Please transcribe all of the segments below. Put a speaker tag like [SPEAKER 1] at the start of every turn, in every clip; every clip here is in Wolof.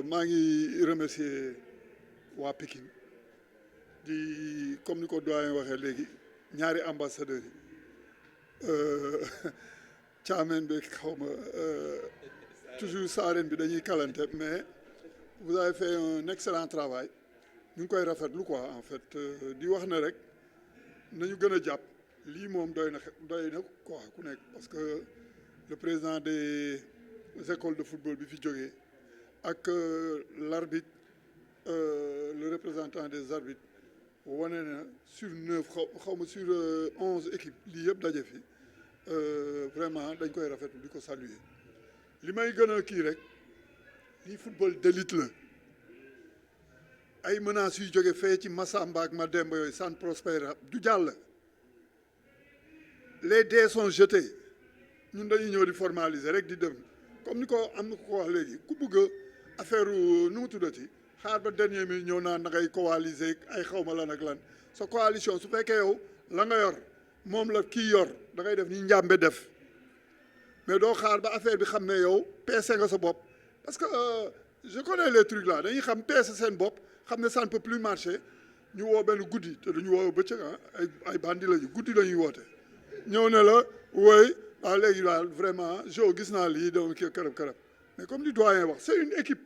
[SPEAKER 1] maa ngi remercier waa Pikine di comme ni ko doyen waxee léegi ñaari ambassadeurs yi Thiamène bi xaw ma toujours saareen bi dañuy kalante mais vous avez fait un excellent travail ñu ngi koy rafetlu quoi en fait di wax ne rek nañu gën a jàpp lii moom doy na quoi ku nekk parce que le président des écoles de football bi fi jógee ak l'arbitre le représentant des arbitres wane na sur 9 xaw ma sur 11 équipes lii yëpp daje fi vraiment dañ koy rafetlu di ko saluer li may gën a kii rek lii football d'élite la ay menaces yu jóge fee ci Massamba ak Mademba yooyu ça ne prospère du jàll les dés sont jetés ñun dañuy ñëw di formaliser rek di dem comme ni ko am na ko wax léegi ku bëgg affaire nu mu tuddati xaar ba dernier minute ñëw naan da ngay coaliser ay xawma lan ak lan sa coalition su fekkee yow la nga yor moom la kii yor da ngay def ni njàmbe def mais doo xaar ba affaire bi xam ne yow peese nga sa bopp parce que je connais les trucs là dañuy xam peese seen bopp xam ne ça ne peut plus marcher ñu woo benn guddi te duñu woo bëccëg ay bandi lañu guddi la ñuy woote ñëw ne la wooy waaw léegi daal vraiment jo gis naa lii doon kii karab mais comme du doyen wax c'est une équipe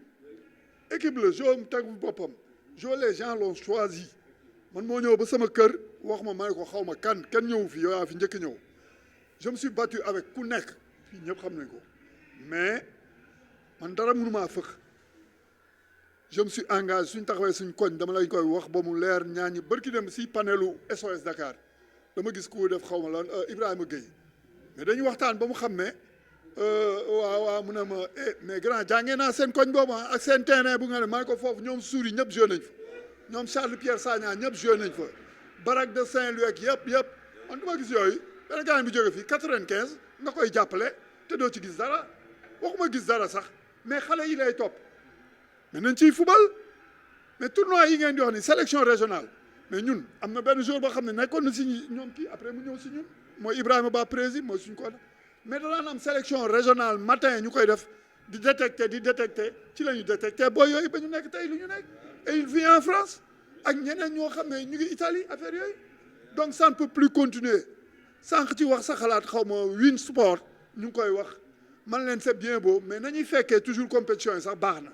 [SPEAKER 1] la jo mu teg boppam jo les gens l'ont choisi man moo ñëw ba sama kër wax ma ne ko xaw ma kan ñëw fi yow yaa fi njëkk ñëw je me suis battu avec ku nekk fii ñëpp xam nañ ko mais man dara mënumaa fëx je me suis engagé suñ taxawee suñ koñ dama lañ koy wax ba mu leer ñaañi bërki dem si panelu SOS Dakar dama gis ku def xaw ma lan Ibrahima Gueye mais dañuy waxtaan ba mu xam ne waaw mu ne ma mais grand jàngee naa seen koñ boobu ak seen terrain bu nga ne maa ngi ko foofu ñoom suuri ñëpp joué nañ fa ñoom Charles Pierre Sagna ñëpp joué nañ fa Barak de Saint-Louis ak yëpp man du ma gis yooyu benn gars bi jóge fii 95 nga koy jàppale te doo ci gis dara waxuma gis dara sax mais xale yi lay topp mais nañ ciy fubal mais tournoi yi ngeen di wax ni sélection régionale mais ñun am na benn jour boo xam ne nekkoon na si ñoom kii après mu ñëw si ñun mooy Ibrahima Ba président mooy suñ ko mais danaan am sélection régionale matin ñu koy def di détecter ci la ñu détecter booy yooyu ba ñu nekk tey lu ñu nekk et il vit en France ak ñeneen ñoo xam ne ñu ngi Italie affaire yooyu donc ça ne peut plus continuer sànq ci wax sa xalaat xaw ma win sport ñu ngi koy wax man leen c'est bien beau mais nañuy fekkee toujours compétition yi sax baax na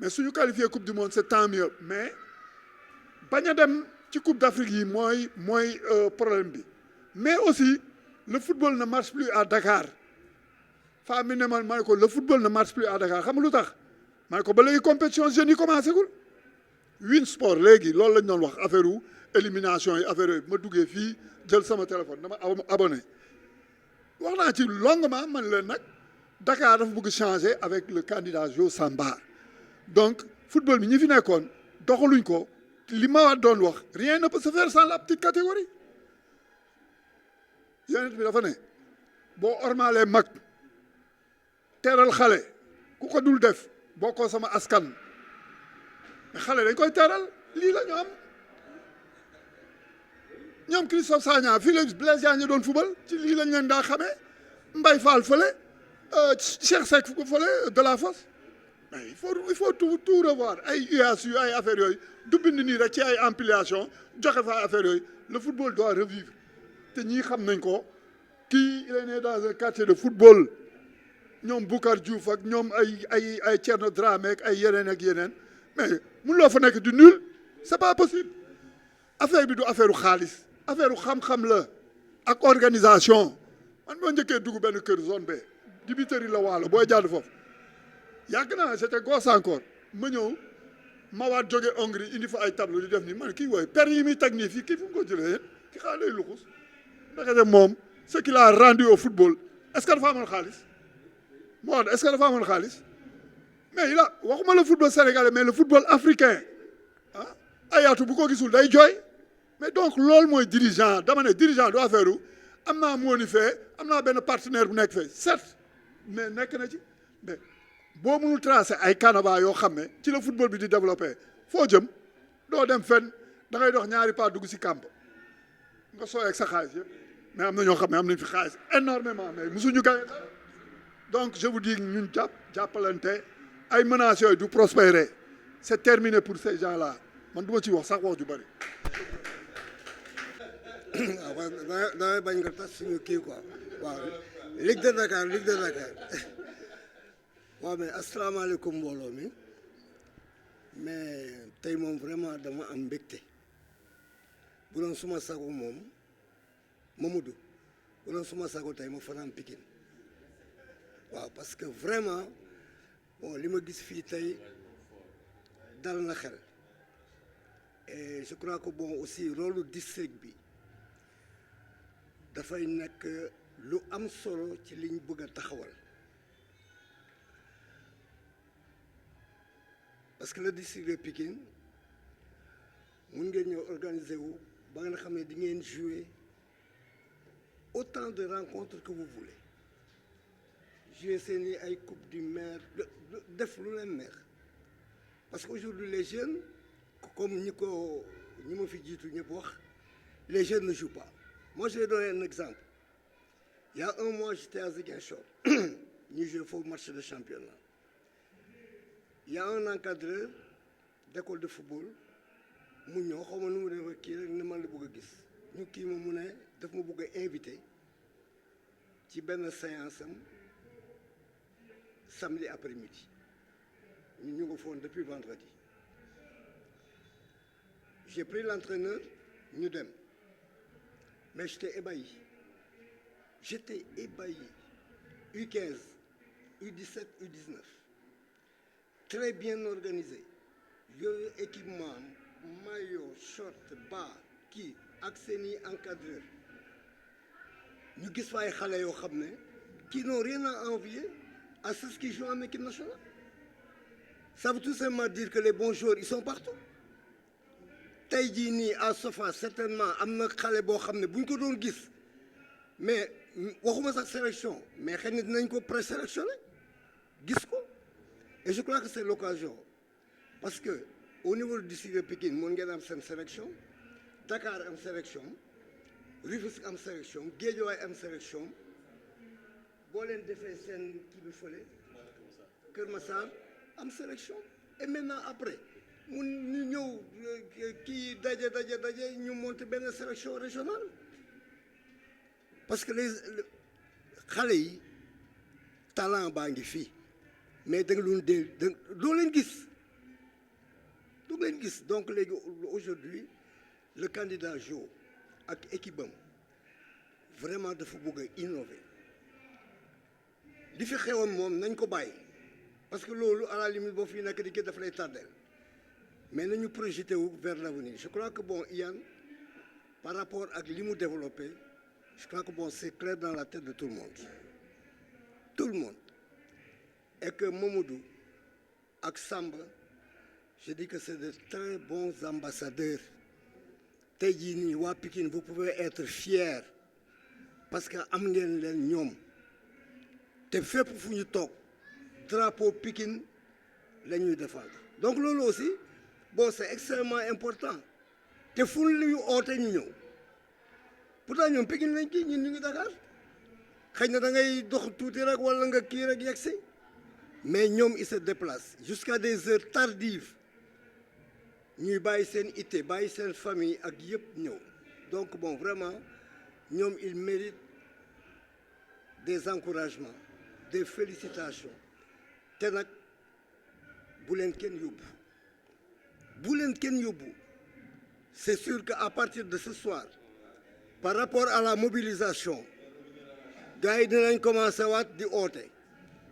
[SPEAKER 1] mais suñu qualifié coupe du monde c'est tant mieux mais bañ a dem ci coupe d'Afrique yi mooy problème bi mais aussi le football ne marche plus à Dakar femme bi ne ma ne ko le football ne marche plus à Dakar xam nga lu tax ma ne ko ba léegi compétition jeunes yi commencé gul win sport léegi loolu lañ doon wax affaire u élimination yi affaire yooyu ma duggee fii jël sama téléphone dama abonné wax naa ci longuement man leen nag Dakar dafa bëgg changer avec le candidat Jo Samba donc football bi ñi fi nekkoon doxaluñ ko li ma doon wax rien ne peut se faire sans la petite catégorie yonent bi dafa ne boo ormaalee mag teeral xale ku ko dul def boo ko sama askan mais xale dañ koy teeral lii la ñu am ñoom Christophe Sagna fii la Blaise Diagne doon fubal ci lii lañ leen daa xamee Mbaye Fall fële Cheikh Seck fële de la Fosse mais il faut tout revoir ay UASU ay affaires yooyu du bind nii rek ci ay ampliation joxe fa affaires yooyu le football doit revivre te ñii xam nañ ko kii il est né dans un quartier de football ñoom Boucar Diouf ak ñoom ay Thierno Dramé ak ay yeneen mais mun loo fa nekk du nul c'est pas possible affaire bi du affaire u xaalis affaire u xam-xam la ak organisation man moo njëkkee dugg benn kër zone B dibiteri la waalo booy jàdd foofu yàgg naa c'était gosse encore ma ñëw ma waat jóge Hongrie indi fa ay tableau di def nii man kii wooy per yi muy teg nii fii kii fu mu ko jëlee yéen ki xaa lay luxus ndekete moom ce qu'il a rendu au football est-ce que dafa amoon xaalis moo est-ce que dafa amoon xaalis mais il a waxuma le football sénégalais mais le football africain ah ayaatu bu ko gisul day jooy mais donc loolu mooy dirigeant dama ne dirigeant du affaire u am naa moo ni fee am naa benn partenaire bu nekk fee certes mais nekk na ci mais boo mënul tracé ay canevas yoo xam ne ci la football bi di développé foo jëm doo dem fenn da ngay dox ñaari pas dugg si camp nga sooy ak sa xaalis yëpp mais am na ñoo xam ne am nañ fi xaalis énormément mais mosuñu gagné donc je vous dis ñun jàppalante ay menaces yooyu du prospérer c'est terminé pour ces gens-là man du ma ci wax sax wax ju bari.
[SPEAKER 2] waaw damay bañ nga tas suñu kii quoi waaw Ligue de Dakar waaw mais asalaamaaleykum mbooloo mi mais tey moom vraiment dama am mbégte bu doon suma sago moom Mamadou bu doon suma sago tey ma fanaan Pikine waaw parce que vraiment bon li ma gis fii tey dal na xel et je crois que bon aussi rôle district bi dafay nekk lu am solo ci liñ bëgg a taxawal parce que le district de Pikine mun ngeen ñëw organiser wu ba nga xam ne di ngeen jouer autant de rencontres que vous voulez jouer seeni ay coupe du maire def lu leen neex parce que aujourd'hui les jeunes comme ñi ma fi jiitu ñëpp wax les jeunes ne jouent pas. Moi, je vais donner un exemple. Il y a un mois, j'étais à Ziguinchor. Nous jouons au match de championnat. Il y a un encadreur d'école de football. Mu ñëw xaw ma nu mu def kii rek ne man la bëgg a gis ñu kii ma mu ne daf ma bëgg a invité ci benn séance am samedi après-midi ñu ngi foon depuis vendredi. J'ai pris l'entraîneur ñu dem. Mais j'étais ébahi. U15, U17, U19. Très bien organisé. Yooyu équipement, maillot, short, bas, kii ak seeni encadreur. ñu gis fa ay xale yoo xam ne qui n'ont rien à envier à ceux qui jouent en équipe nationale. Ça veut tout simplement dire que les bons joueurs, ils sont partout. tey jii nii à Sofa certainement am na xale boo xam ne bu ñu ko doon gis mais waxuma sax sélection mais xëy na dinañ ko présélectionné gis ko et je crois que c'est l'occasion parce que au niveau du district de Pikine mën ngeen am seen sélection Dakar am sélection Rufisque am sélection Guédiawaye am sélection boo leen defee seen kii bi fële Kër Massar am sélection et maintenant après mun ñu ñëw kii daje ñu monter benn sélection régionale parce que xale yi talent baa ngi fii mais da nga doon doo leen gis donc léegi aujourd'hui le candidat Jo ak équipe am vraiment dafa bëgg a innover li fi xewoon moom nañ ko bàyyi parce que loolu à la limite boo fi nekk di kii dafa lay tardel mais nañu projeté wu vers l'avenir je crois que bon Ian par rapport ak li mu développé je crois que bon c'est clair dans la tête de tout le monde et que Mamadou ak Samba je dis que c'est de très bons ambassadeurs tey jii nii waa Pikine vous pouvez être fiers parce que am ngeen leen ñoom te fépp fu ñu toog drapeau Pikine la ñuy défendre donc loolu aussi bon c'est extrêmement important te fu ñu oote ñu ñëw pourtant ñoom Pikine lañ kii ñun ñu ngi Dakar xëy na da ngay dox tuuti rek wala nga kii rek yegsi mais ñoom ils se déplacent jusqu'à des heures tardives ñuy bàyyi seen ité bàyyi seen famille ak yëpp ñëw donc bon vraiment ñoom ils méritent des encouragements des félicitations te nag bu leen kenn yóbbu c'est sûr que à partir de ce soir par rapport à la mobilisation gars yi dinañ commencé waat di oote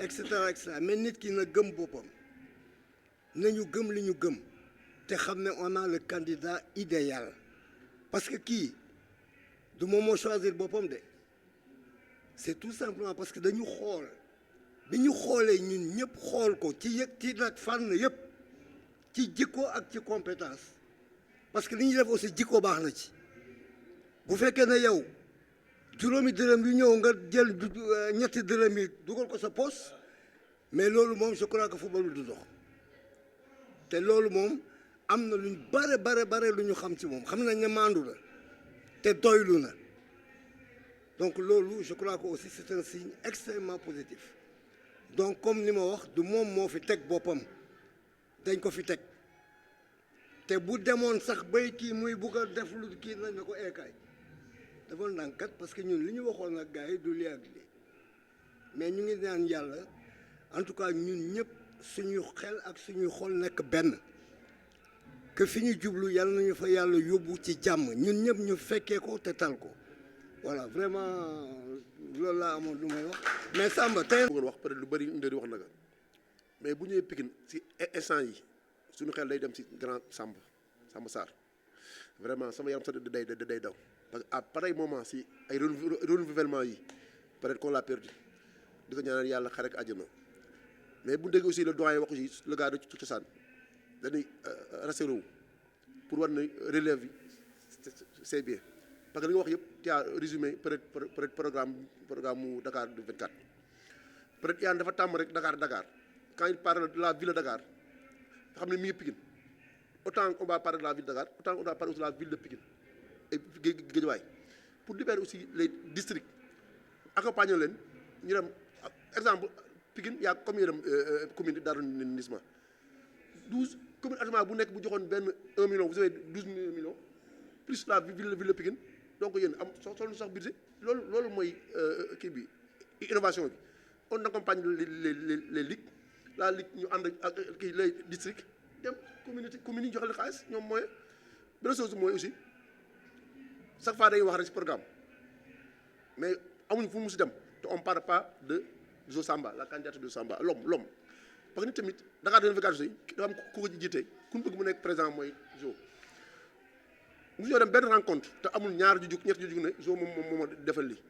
[SPEAKER 2] et cetera mais nit ki na gëm boppam nañu gëm li ñu gëm te xam ne on a le candidat idéal parce que kii du moom moo choisir boppam de c'est tout simplement parce que dañu xool bi ñu xoolee ñun ñëpp xool ko ci nag fànn yëpp ci jikko ak ci compétence parce que li ñuy def aussi jikko baax na ci bu fekkee ne yow juróomi dërëm yu ñëw nga jël ñetti dërëm yi dugal ko sa poche mais loolu moom je crois que football du dox te loolu moom am na luñ bare lu ñu xam ci moom xam nañ ne maandu la te doylu na donc loolu je crois que aussi c'est un signe extrêmement positif donc comme ni ma wax du moom moo fi teg boppam dañ ko fi teg te bu demoon sax bay kii muy bugg a def lu kii nañ ne ko eekaay dafa ndànkat parce que ñun li ñu waxoon ak gars yi du lii ak lii mais ñu ngi naan yàlla en tout cas ñun ñëpp suñu xel ak suñuy xol nekk benn que fi ñu jublu yàlla nañu fa yàlla yóbbu ci jàmm ñun ñëpp ñu fekkee ko te tal ko voilà vraiment loolu laa amoon lu may wax mais Samba tey.
[SPEAKER 3] bëggoon wax peut-être lu bëri ndëri wax na nga mais bu ñëwee Pikine si instant yi suñu xel day dem si grand Samba Sarr vraiment sama yaram sax day daw parce que à pareil moment si ay renouvellement yi peut-être qu'on l'a perdu di ko ñaanal yàlla xare ak àjjana mais bu dégg aussi le doyen wax aussi le gars de cosaan dañuy rassuré wu pour war na relève bi c'est bien parce que li nga wax yëpp tu as résumé peut-être programme mu Dakar du 24 peut-être yaa dafa tàmm rek Dakar quand il parle de la ville de Dakar nga xam ne mi ngi Pikine autant on va parler de la ville de Dakar autant on va parler aussi de la ville de Pikine et Guédiawaye pour libérer aussi les districts accompagner leen ñu dem exemple Pikine y a combien de communes d'arrondissement 12 communes arrondissement bu nekk bu joxoon benn 1 million vous avez 12 millions plus la ville de Pikine donc yéen am soxla sax budget loolu mooy kii bi innovation bi on accompagne les ligues la ligue ñu ànd ak kii les districts dem communes yi joxe la xaalis ñoom mooy beneen chose mooy aussi chaque fois dañuy wax rek ci programme mais amuñu fu mu si dem te on parle pas de Zo Samba la candidature de Samba l'homme parce que nit tamit Dakar dina fi aussi dafa am ku ko jiite ku bëgg mu nekk président mooy Zo mu ñoo dem benn rencontre te amul ñaar ju jug ñett ju jug ne Zo moom defal lii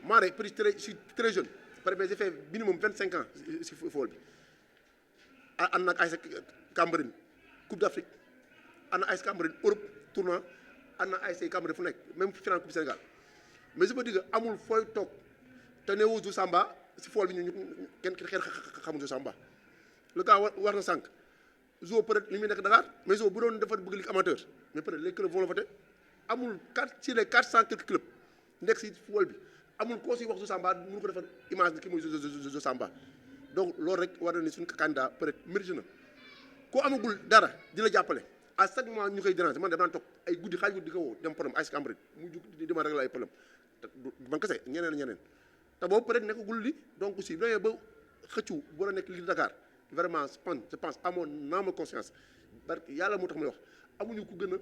[SPEAKER 3] maa rek peut-être je suis très jeune par exemple j'ai fait minimum 25 ans si football bi ànd nag ASC Cambérène Coupe d'Afrique ànd na ASC Cambérène Europe tournoi ànd na ASC Cambérène fu nekk même final Coupe Sénégal mais je peux dire amul fooy toog te neewoo Zo Samba si fool bi ñu kenn xamul Zo Samba le gars war na sànq Zo peut-être li muy nekk Dakar mais Zo bu doon dafa bëgg ligue amateur mais peut-être les clubs vont le voter amul 4 sur les 400 quelques clubs nekk si fool bi amul koo si wax Zo Samba mënu ko defar image bi ki mooy Zo Samba donc loolu rek war na ni suñu candidat peut-être mérite na koo amagul dara di la jàppale à chaque mois ñu koy déranger man dem naan toog ay guddi xaaj guddi di ko woo dem problème ASC Cambérène mu jug di ma régler ay problème man kese ñeneen te boobu peut-être nekkagul li donc aussi bu demee ba xëccu bu la nekk li Dakar vraiment je pense à mon âme conscience parce que yàlla moo tax may wax amuñu ku gën a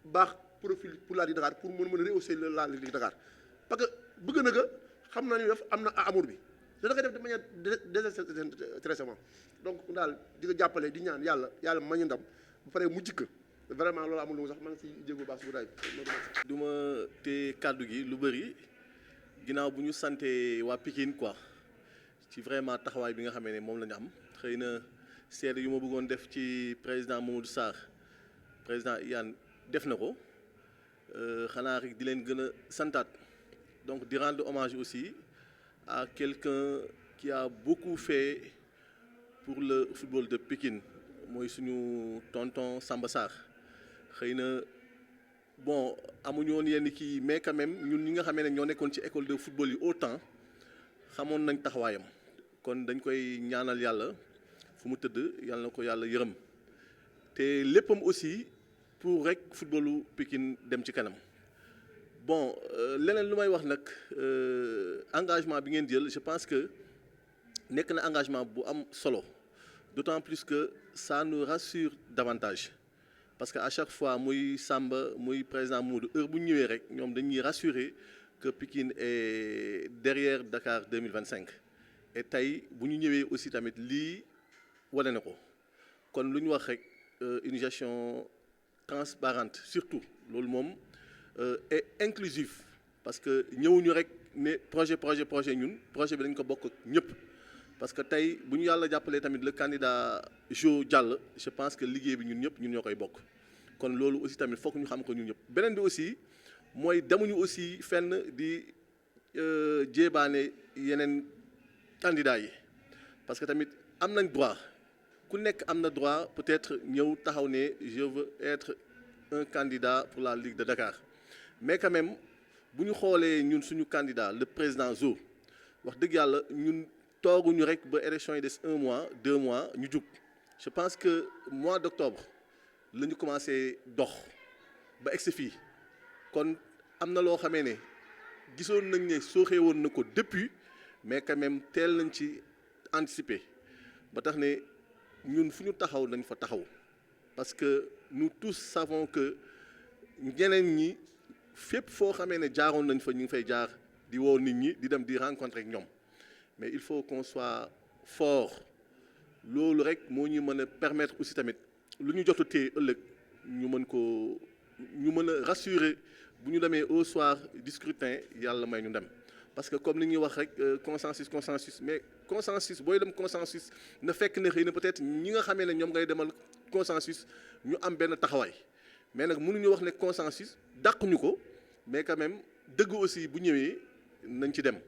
[SPEAKER 3] baax profil pour la Ligue Dakar pour mën a rehausser la Ligue Dakar parce que bëgg na nga xam naa ni def am na amour bi da koy def de manière désintéressement donc daal di ko jàppale di ñaan yàlla ma ñu ndam bu paree mu jikk vraiment loolu amul lu sax maa ngi siy jéego baax su daay
[SPEAKER 4] du ma te kàddu gi lu bëri ginnaaw bu ñu sante waa Pikine quoi ci vraiment taxawaay bi nga xamee ne moom la ñu am xëy na seede yu ma bëggoon def ci président Mamadou Sarr président Iyane def na ko xanaa rek di leen gën a santaat donc di rendre hommage aussi à quelqu'un qui a beaucoup fait pour le football de Pikine mooy suñu tonton Samba Sarr xëy na bon amuñu woon yenn kii mais quand même ñun ñi nga xamee ne ñoo nekkoon ci école de football yi autant xamoon nañ taxawaayam kon dañ koy ñaanal yàlla fu mu tëdd yàlla na ko yàlla yërëm te léppam aussi pour rek footballu Pikine dem ci kanam bon leneen lu may wax nag engagement bi ngeen jël je pense que nekk na engagement bu am solo d'autant plus que ça nous rassure davantage parce que à chaque fois muy Samba muy président Modou heure bu ñu ñëwee rek ñoom dañuy rassurer que Pikine est derrière Dakar 2025 et tey bu ñu ñëwee aussi tamit lii wane na ko kon lu ñu wax rek une gestion transparente surtout loolu moom et inclusif parce que ñëwuñu rek ne projet ñun projet bi dañ ko bokk ak ñëpp parce que tey bu ñu yàlla jàppalee tamit le candidat Jo jàll je pense que liggéey bi ñun ñëpp ñun ñoo koy bokk kon loolu aussi tamit fokk ñu xam ko ñun ñëpp beneen bi aussi mooy demuñu aussi fenn di jéebaane yeneen candidats yi parce que tamit am nañ droit ku nekk am na droit peut-être ñëw taxaw ne je veux être un candidat pour la Ligue de Dakar mais quand même bu ñu xoolee ñun suñu candidat le président Zo wax dëgg yàlla ñun tooguñu rek ba élection yi des 1 mois 2 mois ñu jug je pense que mois d'octobre la ñu commencé dox ba egsi fii kon am na loo xamee ne gisoon nañ ne sooxee woon na ko depuis mais quand même teel nañ ci anticiper ba tax ne ñun fu ñu taxaw nañ fa taxaw parce que nous tous savons que ñeneen ñi fépp foo xamee ne jaaroon nañ fa ñu ngi fay jaar di woo nit ñi di dem di rencontrer ak ñoom mais il faut qu'on soit fort loolu rek moo ñu mën a permettre aussi tamit lu ñu jot a téye ëllëg ñu mën a rassurer bu ñu demee au soir du scrutin yàlla may ñu dem parce que comme li ñuy wax rek consensus mais consensus booy dem consensus na fekk ne xëy na peut-être ñi nga xamee ne ñoom ngay demal consensus ñu am benn taxawaay mais nag mënuñu wax ne consensus dàquñu ko mais quand même dëgg aussi bu ñëwee nañ ci dem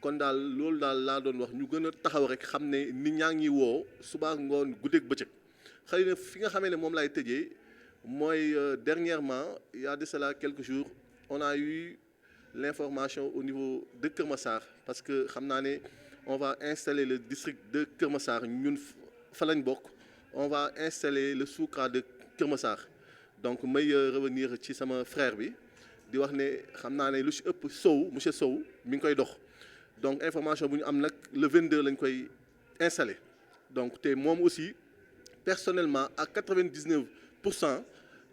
[SPEAKER 4] kon daal loolu daal laa doon wax ñu gën a taxaw rek xam ne nit ñaa ngi woo suba ngoon guddeeg bëccëg xëy na fi nga xamee ne moom laay tëjee mooy dernièrement il y a de cela quelques jours on a eu l'information au niveau de Kër Massar parce que xam naa ne on va installer le district de Kër Massar ñun fa lañ bokk on va installer le Soukra de Kër Massar donc may revenir ci sama frère bi di wax ne xam naa ne lu ci ëpp Sow monsieur Sow mi ngi koy dox donc information bu ñu am nag le 22 lañ koy installer donc te moom aussi personnellement à 99%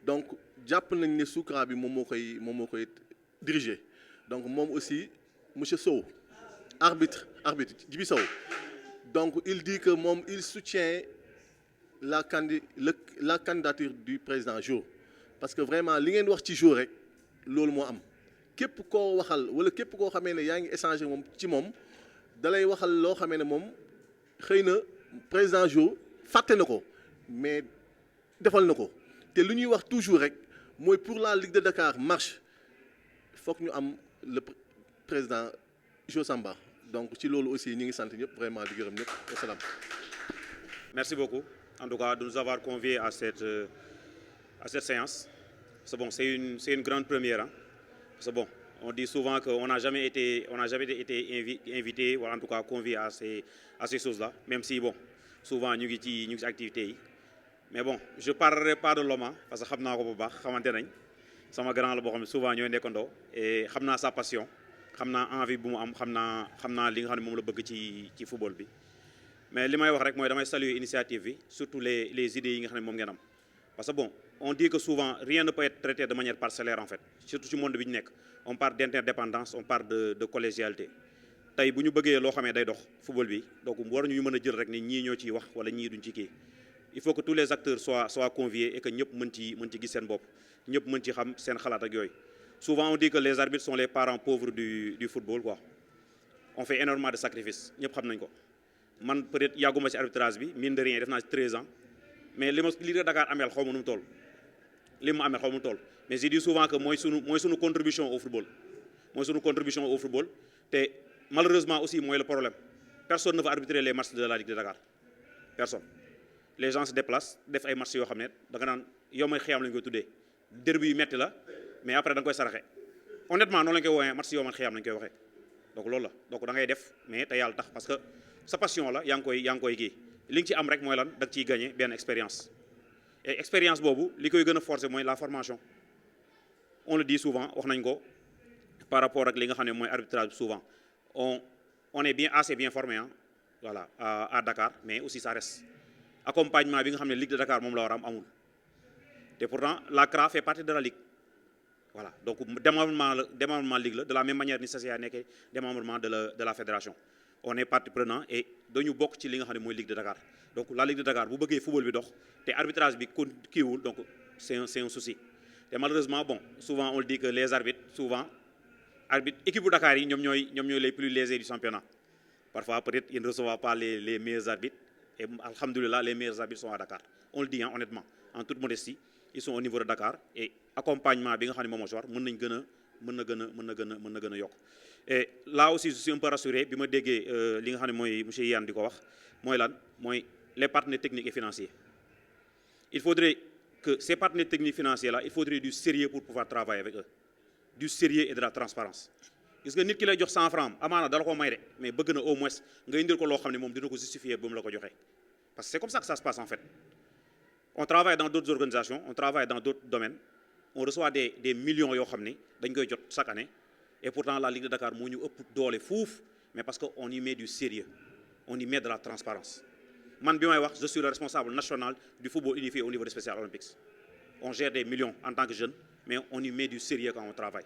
[SPEAKER 4] donc jàpp nañ ne Soukra bi moom moo koy diriger donc moom aussi monsieur Sow arbitre Djibi Sow donc il dit que moom il soutient la candidature du président Jo parce que vraiment li ngeen wax ci Jo rek loolu moo am képp koo waxal wala képp koo xamee ne yaa ngi échanger moom ci moom dalay waxal loo xamee ne moom xëy na président Jo fàtte na ko mais defal na ko te lu ñuy wax toujours rek mooy pour la Ligue de Dakar marche foog ñu am le président Jo Samba donc ci loolu aussi ñu ngi sant ñëpp vraiment di gërëm ñëpp wasalaam.
[SPEAKER 5] Merci beaucoup en tout cas de nous avoir conviés à cette séance. C'est bon, c'est une grande première. Hein? C'est bon, on dit souvent qu'on n'a jamais été invité ou en tout cas convié à ces choses-là, même si bon, souvent nous avons des activités. Mais bon, je ne parlerai pas de l'homme parce que je sais que sama grand la boo xam ne souvent ñooy nekkandoo et xam naa sa passion xam naa envie bu mu am xam naa li nga xam ne moom la bëgg ci football bi mais li may wax rek mooy damay saluer initiative bi surtout les idées yi nga xam ne moom ngeen am parce que bon on dit que souvent rien ne peut être traité de manière parcellaire en fait surtout ci monde bi ñu nekk on parle d'interdépendance on parle de collégialité tey bu ñu bëggee loo xamee day dox football bi donc war ñu mën a jël rek ni ñii ñoo ciy wax wala ñii duñ ci kii il faut que tous les acteurs soient conviés et que ñëpp mën ci gis seen bopp ñëpp mën ci xam seen xalaat ak yooyu souvent on dit que les arbitres sont les parents pauvres du football quoi on fait énormément de sacrifices ñëpp xam nañ ko man peut-être yàgguma ci arbitrage bi mine de rien def naa ci 13 ans mais li de Dakar ameel xaw ma nu mu toll li mu ameel xaw ma nu mu toll mais je dis souvent que mooy sunu contribution au football te malheureusement aussi mooy le problème personne ne va arbitrer les matchs de la Ligue de Dakar personne les gens se déplacent def ay matchs yoo xam ne da nga naan yow may xiyam lañ koy tuddee derby yu metti la mais après da nga koy saraxe honnêtement noonu lañ koy woowee match yoo man xiyam lañ koy waxee donc loolu la donc da ngay def mais te yàlla tax parce que sa passion la yaa ngi koy kii li nga ci am rek mooy lan da nga ciy gagné benn expérience et expérience boobu li koy gën a forcer mooy la formation on le dit souvent wax nañ ko par rapport ak li nga xam ne mooy arbitrage souvent on est assez bien formé hein voilà à Dakar mais aussi ça reste accompagnement bi nga xam ne Ligue de Dakar moom la war a am amul te pourtant la CRA fait partie de la Ligue voilà donc démembrement Ligue la de la même manière ni CCA nekkee démembrement de la fédération on est partie prenante et dañu bokk ci li nga xam ne mooy Ligue de Dakar donc la Ligue de Dakar bu bëggee football bi dox te arbitrage bi kiiwul donc c'est un souci te malheureusement bon souvent on le dit que les arbitres souvent équipe bu Dakar yi ñoom ñooy les plus lésés du championnat parfois peut-être ils ne reçoivent pas les meilleurs arbitres et alhamdoulilah les meilleurs arbitres sont à Dakar on le dit honnêtement en toute modestie ils sont au niveau de Dakar et accompagnement bi nga xam ne moom moo ci war mën na gën a yokk et là aussi je suis un peu rassuré bi ma déggee li nga xam ne mooy monsieur Yann di ko wax mooy lan mooy les partenaires techniques et financiers il faudrait que ces partenaires techniques financiers là il faudrait du sérieux pour pouvoir travailler avec eux du sérieux et de la transparence gis nga nit ki lay jox 100 francs amaana dala ko may de mais bëgg na au moins nga indil ko loo xam ne moom dina ko justifier ba mu la ko joxee parce que c'est comme ça que ça se passe en fait. On travaille dans d'autres organisations, on travaille dans d'autres domaines, on reçoit des millions yoo xam ne dañ koy jot chaque année et pourtant la Ligue de Dakar moo ñu ëpp doole fuuf mais parce que on y met du sérieux, on y met de la transparence. Man bi may wax je suis le responsable national du football unifié au niveau des Special Olympics. On gère des millions en tant que jeune mais on y met du sérieux quand on travaille.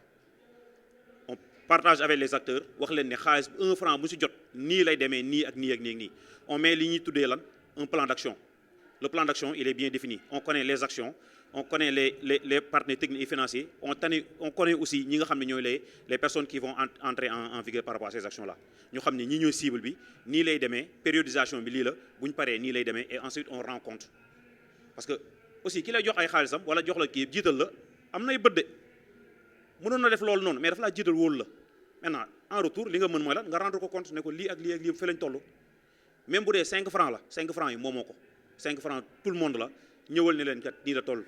[SPEAKER 5] On partage avec les acteurs wax leen ne xaalis 1 franc bu ci jot nii lay demee nii ak nii ak nii ak nii on met li ñuy tuddee lan un plan d'action. Le plan d'action il est bien défini on connaît les actions on connaît les partenaires techniques et financiers on connaît aussi ñi nga xam ne ñooy les personnes qui vont entrer en vigueur par rapport à ces actions là ñu xam ne ñi ñooy cible bi nii lay demee périodisation bi lii la bu ñu paree nii lay demee et ensuite on rend compte parce que aussi ki lay jox ay xaalisam wala jox la kii jiital la am nay bët de mënoon na def loolu noonu mais dafa laa jiital wóolu la maintenant en retour li nga mën mooy lan nga rendre ko compte ne ko lii ak lii ak lii fi lañ toll même bu dee 5 francs la 5 francs yi moomoo ko 5 francs tout le monde la ñëwal ne leen kat nii la toll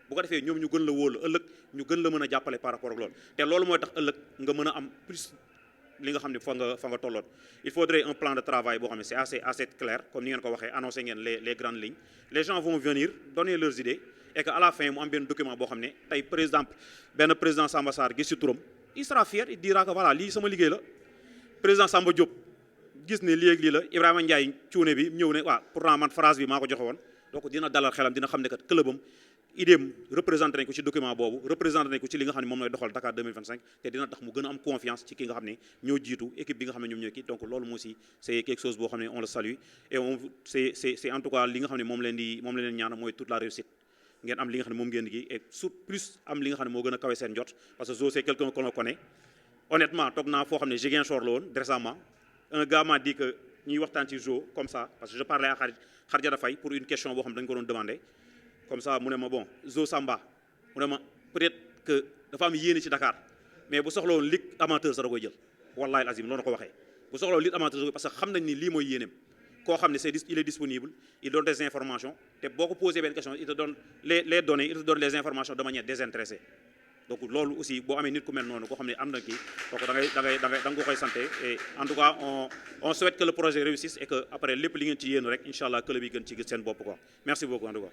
[SPEAKER 5] bu ko defee ñoom ñu gën la wóolu ëllëg ñu gën la mën a jàppale par rapport ak loolu te loolu mooy tax ëllëg nga mën a am plus li nga xam ne fa nga tolloon il faudrait un plan de travail boo xam ne c'est assez clair comme ni ngeen ko waxee annoncé ngeen les grandes lignes les gens vont venir donner leurs idées et que à la fin mu am benn document boo xam ne tey par exemple benn président Samba Sarr gis ci turam il sera fier il dira que voilà lii sama liggéey la président Samba Diop gis ne léegi lii la Ibrahima Ndiaye cuune bi ñëw ne waaw pourtant man phrase bi maa ko joxe woon donc dina dalal xelam dina xam ne kat clubam idéem représenté nañ ko ci document boobu représenté nañ ko ci li nga xam ne moom lay doxal Dakar 2025 te dina tax mu gën a am confiance ci ki nga xam ne ñoo jiitu équipe bi nga xam ne ñoom ñooy kii donc loolu moo aussi c'est quelque chose boo xam ne on le salue et c'est en tout cas li nga xam ne moom leen ñaan mooy toute la réussite ngeen am li nga xam ne moom ngeen gi et plus am li nga xam ne moo gën a kawe seen jot parce que Zo c'est quelqu'un qu'on connaît honnêtement toog naa foo xam ne Ziguinchor la woon récemment un gars m'a dit que ñuy waxtaan ci Zo comme ça parce que je parlais à Khadjata Faye pour une question boo xam ne dañu ko doon demander comme ça mu ne ma bon Zo Samba mu ne ma peut-être que dafa am yéene ci Dakar mais bu soxla woon ligue amateur sax da koy jël wallahi azim loolu na ko waxee bu soxla woon ligue amateur parce que xam nañ ni lii mooy yéeneem koo xam ne il est disponible il donne des informations te boo ko posé benn question il te donne les données il te donne les informations de manière désintéressée donc loolu aussi boo amee nit ku mel noonu koo xam ne am na kii donc da nga ko koy santé et en tout cas on souhaite que le projet réussisse et que après lépp li ngeen ci yéen rek incha allah club yi gën ci gis seen bopp quoi merci beaucoup en tout cas